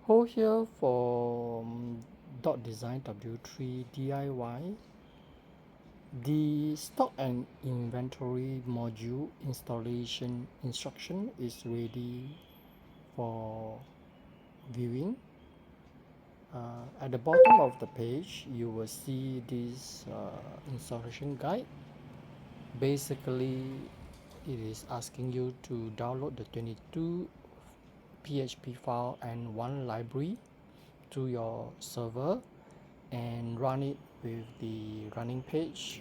Hold here for dot design W3 DIY. The stock and inventory module installation instruction is ready for viewing. At the bottom of the page, you will see this installation guide. Basically, it is asking you to download the 22 PHP file and one library to your server and run it with the running page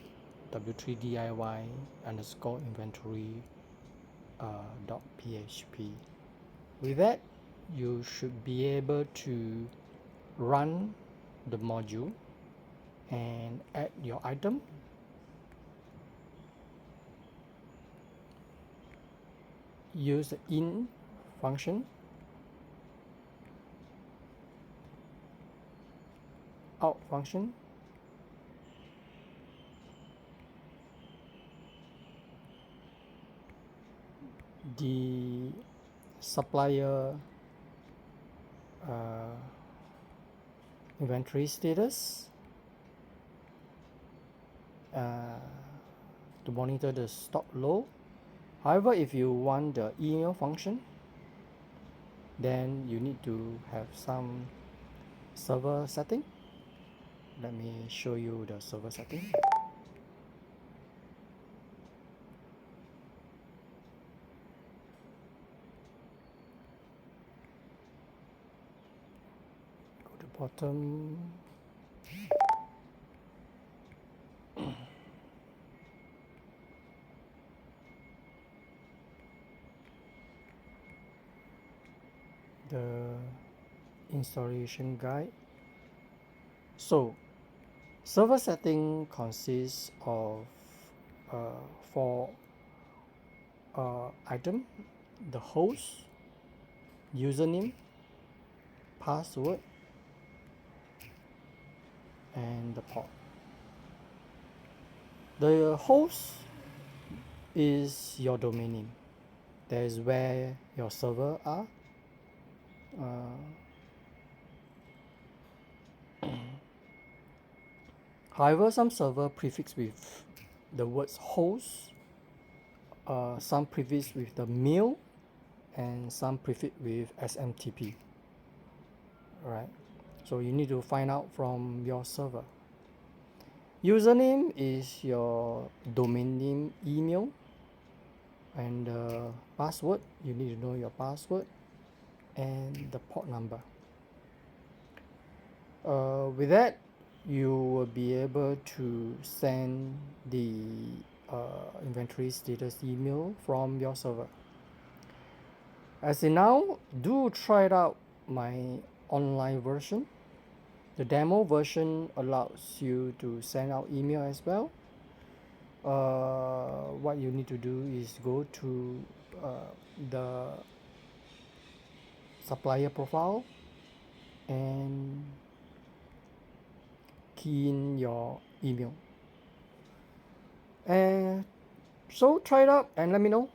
w3 diy underscore inventory .php. With that, you should be able to run the module and add your item. Use the in function, out function, the supplier inventory status to monitor the stock low. However, if you want the email function, then you need to have some server setting. Let me show you the server setting. Go to bottom. The installation guide. So server setting consists of 4 items: the host, username, password, and the port. The host is your domain name. That is where your server are. However, some server prefix with the words host, some prefix with the mail, and some prefix with SMTP. Right, so you need to find out from your server. Username is your domain name, email, and password, you need to know your password and the port number. With that, you will be able to send the inventory status email from your server. As in now, do try it out my online version. The demo version allows you to send out email as well. What you need to do is go to the supplier profile and key in your email. And so try it out and let me know.